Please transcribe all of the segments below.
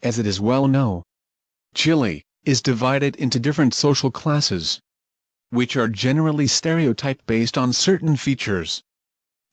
As it is well known, Chile is divided into different social classes, which are generally stereotyped based on certain features,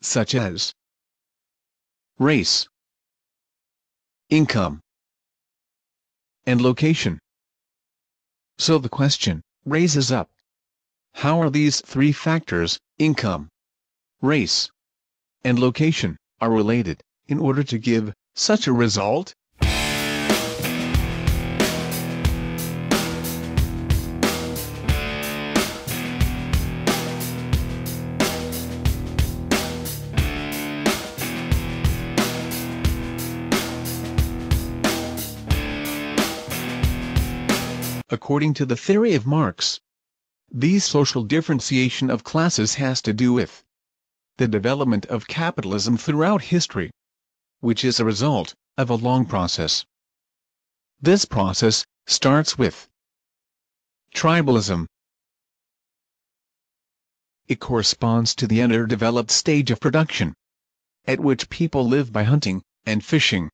such as race, income, and location. So the question raises up: how are these three factors, income, race, and location, are related, in order to give such a result? According to the theory of Marx, these social differentiation of classes has to do with the development of capitalism throughout history, which is a result of a long process. This process starts with tribalism. It corresponds to the underdeveloped stage of production, at which people live by hunting and fishing.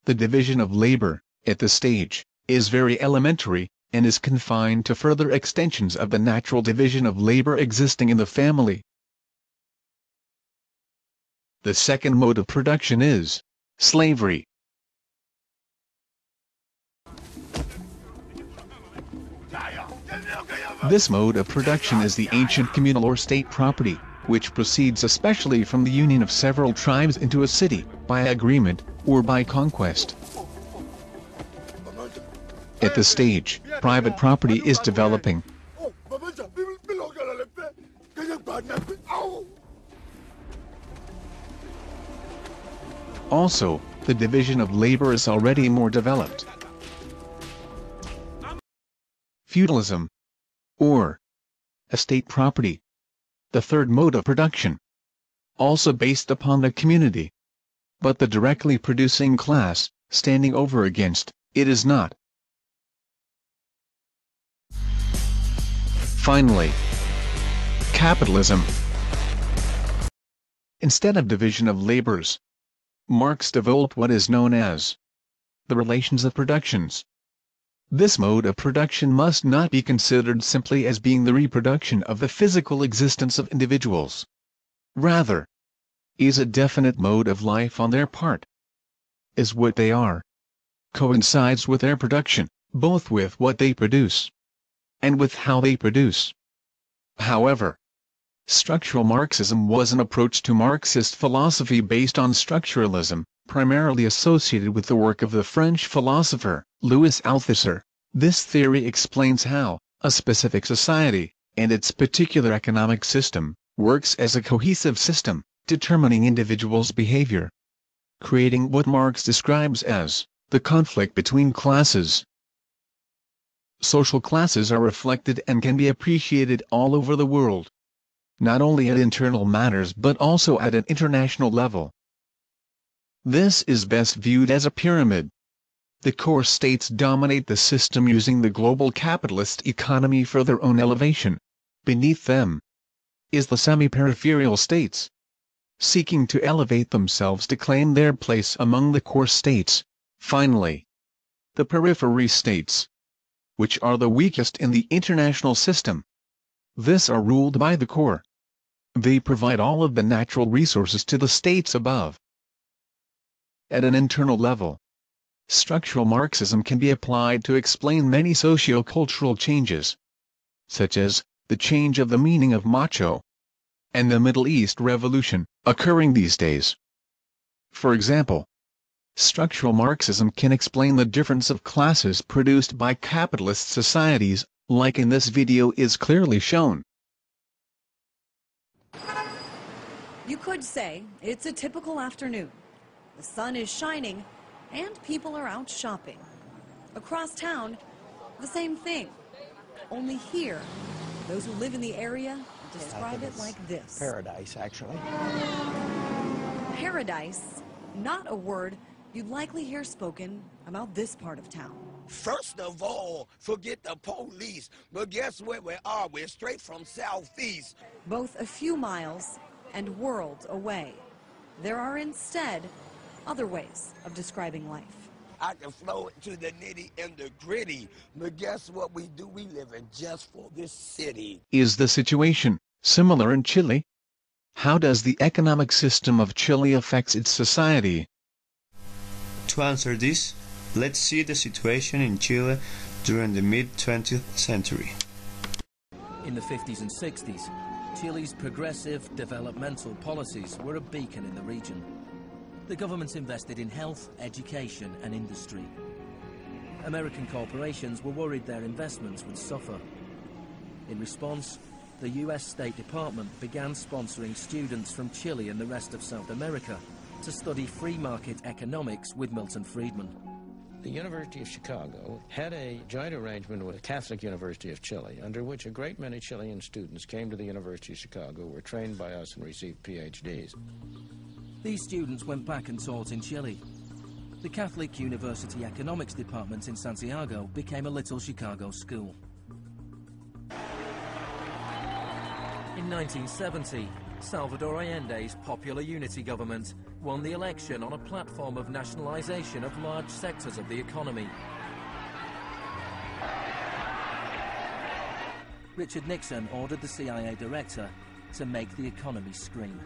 The division of labor, at this stage, is very elementary, and is confined to further extensions of the natural division of labor existing in the family. The second mode of production is slavery. This mode of production is the ancient communal or state property, which proceeds especially from the union of several tribes into a city, by agreement, or by conquest. At this stage, private property is developing. Also, the division of labor is already more developed. Feudalism, or estate property, the third mode of production, also based upon the community, but the directly producing class, standing over against it, is not. Finally, capitalism. Instead of division of labors, Marx developed what is known as the relations of productions. This mode of production must not be considered simply as being the reproduction of the physical existence of individuals. Rather, is a definite mode of life on their part. Is what they are, coincides with their production, both with what they produce and with how they produce. However, structural Marxism was an approach to Marxist philosophy based on structuralism, primarily associated with the work of the French philosopher, Louis Althusser. This theory explains how a specific society, and its particular economic system, works as a cohesive system, determining individuals' behavior, creating what Marx describes as the conflict between classes. Social classes are reflected and can be appreciated all over the world, not only at internal matters but also at an international level. This is best viewed as a pyramid. The core states dominate the system using the global capitalist economy for their own elevation. Beneath them is the semi-peripheral states, seeking to elevate themselves to claim their place among the core states. Finally, the periphery states, which are the weakest in the international system. This are ruled by the core. They provide all of the natural resources to the states above. At an internal level, structural Marxism can be applied to explain many socio-cultural changes, such as the change of the meaning of macho and the Middle East revolution occurring these days. For example, structural Marxism can explain the difference of classes produced by capitalist societies, like in this video is clearly shown. You could say it's a typical afternoon. The sun is shining and people are out shopping. Across town, the same thing. Only here, those who live in the area describe it like this. Paradise, actually. Paradise, not a word you'd likely hear spoken about this part of town. First of all, forget the police. But guess where we are? We're straight from southeast. Both a few miles and worlds away. There are instead other ways of describing life. I can flow it to the nitty and the gritty, but guess what we do? We live in just for this city. Is the situation similar in Chile? How does the economic system of Chile affect its society? To answer this, let's see the situation in Chile during the mid-20th century. In the 50s and 60s, Chile's progressive developmental policies were a beacon in the region. The government invested in health, education and industry. American corporations were worried their investments would suffer. In response, the US State Department began sponsoring students from Chile and the rest of South America to study free market economics with Milton Friedman. The University of Chicago had a joint arrangement with the Catholic University of Chile, under which a great many Chilean students came to the University of Chicago, were trained by us and received PhDs. These students went back and taught in Chile. The Catholic University Economics Department in Santiago became a little Chicago school. In 1970, Salvador Allende's Popular Unity government won the election on a platform of nationalization of large sectors of the economy. Richard Nixon ordered the CIA director to make the economy scream.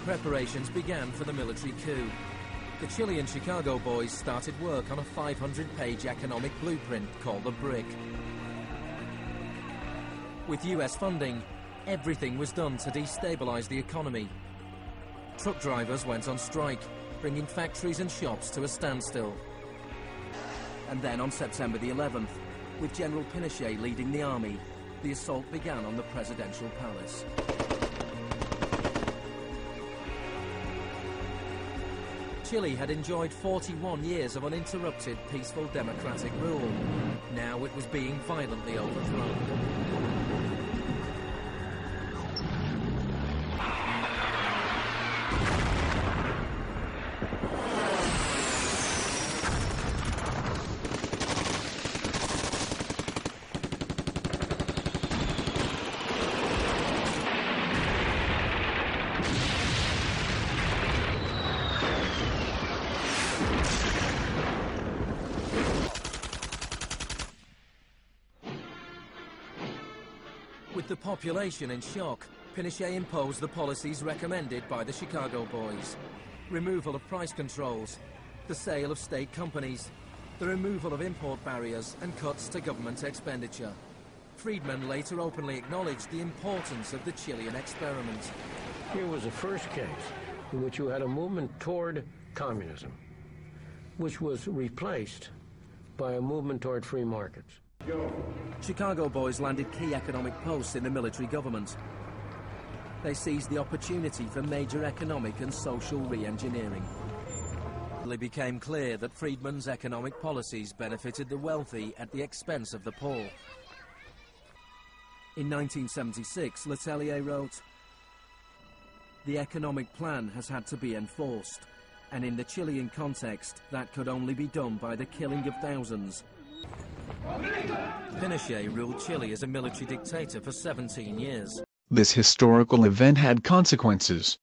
Preparations began for the military coup. The Chilean Chicago boys started work on a 500-page economic blueprint called the BRIC. With US funding, everything was done to destabilize the economy. Truck drivers went on strike, bringing factories and shops to a standstill. And then on September the 11th, with General Pinochet leading the army, the assault began on the presidential palace. Chile had enjoyed 41 years of uninterrupted, peaceful democratic rule. Now it was being violently overthrown. With the population in shock, Pinochet imposed the policies recommended by the Chicago boys. Removal of price controls, the sale of state companies, the removal of import barriers and cuts to government expenditure. Friedman later openly acknowledged the importance of the Chilean experiment. Here was the first case in which you had a movement toward communism, which was replaced by a movement toward free markets. Chicago boys landed key economic posts in the military government. They seized the opportunity for major economic and social re-engineering. It became clear that Friedman's economic policies benefited the wealthy at the expense of the poor. In 1976, Letelier wrote, "The economic plan has had to be enforced, and in the Chilean context, that could only be done by the killing of thousands." Pinochet ruled Chile as a military dictator for 17 years. This historical event had consequences,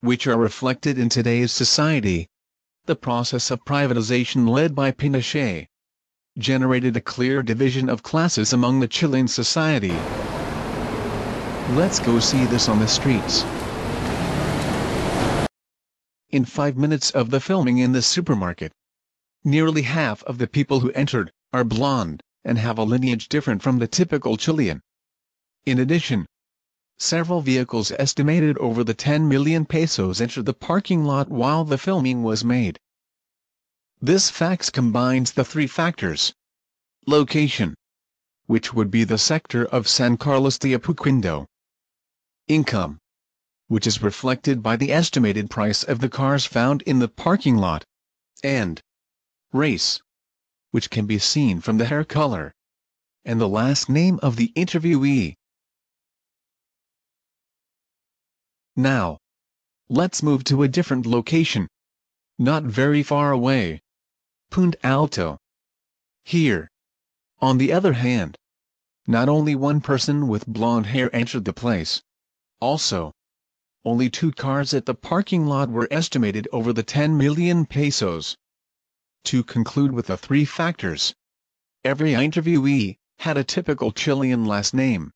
which are reflected in today's society. The process of privatization led by Pinochet generated a clear division of classes among the Chilean society. Let's go see this on the streets. In 5 minutes of the filming in the supermarket, nearly half of the people who entered are blonde and have a lineage different from the typical Chilean. In addition, several vehicles estimated over the 10 million pesos entered the parking lot while the filming was made. This fact combines the three factors: location, which would be the sector of San Carlos de Apoquindo; income, which is reflected by the estimated price of the cars found in the parking lot; and race, which can be seen from the hair color and the last name of the interviewee. Now, let's move to a different location, not very far away, Punta Alto. Here, on the other hand, not only one person with blonde hair entered the place. Also, Only 2 cars at the parking lot were estimated over the 10 million pesos. To conclude with the 3 factors. Every interviewee had a typical Chilean last name,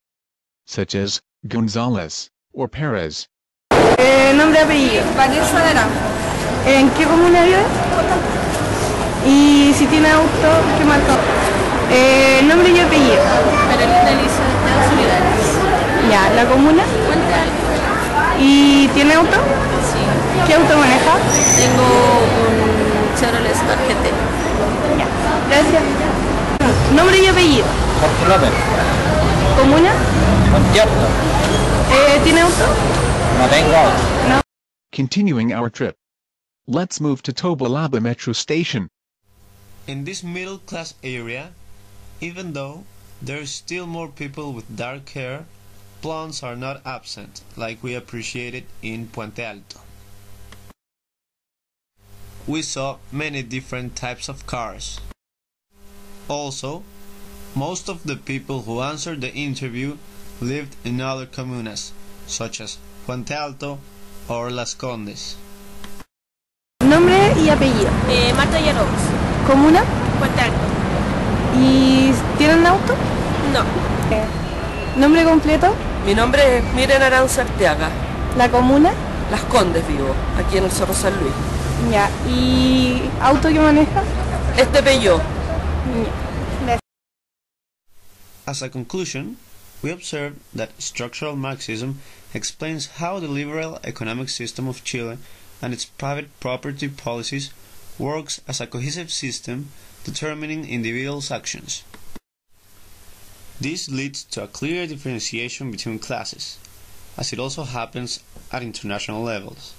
such as González or Perez. Nombre y apellido. Vanessa de Araujo. ¿En qué comuna vive? Y si tiene auto, ¿qué marca? Nombre y apellido. Carolina Elizabeth Solidares. Ya, ¿la comuna? Puente Alto. ¿Y tiene auto? Sí. ¿Qué auto maneja? Tengo un Chevrolet GT. Ya, gracias. Nombre y apellido. Jorge López. ¿Comuna? Concierto. ¿Tiene auto? No tengo auto. No. Continuing our trip. Let's move to Tobalaba metro station. In this middle-class area, even though there are still more people with dark hair, blondes are not absent, like we appreciated in Puente Alto. We saw many different types of cars. Also, most of the people who answered the interview lived in other comunas, such as Puente Alto or Las Condes. Nombre y apellido. Marta Villalobos. ¿Comuna? Puente Alto. ¿Y tienen auto? No. ¿Nombre completo? Mi nombre es Miren Aranza Arteaga. ¿La comuna? Las Condes vivo, aquí en el Cerro San Luis. Ya. ¿Y auto que maneja? Este Peugeot. Ya. As a conclusion, we observed that structural Marxism explains how the liberal economic system of Chile and its private property policies works as a cohesive system determining individuals' actions. This leads to a clear differentiation between classes, as it also happens at international levels.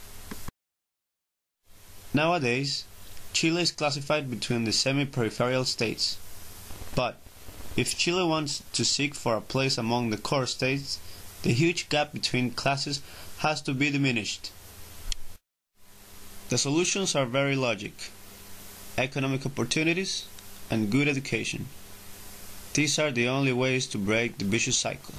Nowadays, Chile is classified between the semi-peripheral states, but if Chile wants to seek for a place among the core states, the huge gap between classes has to be diminished. The solutions are very logic: economic opportunities and good education. These are the only ways to break the vicious cycle.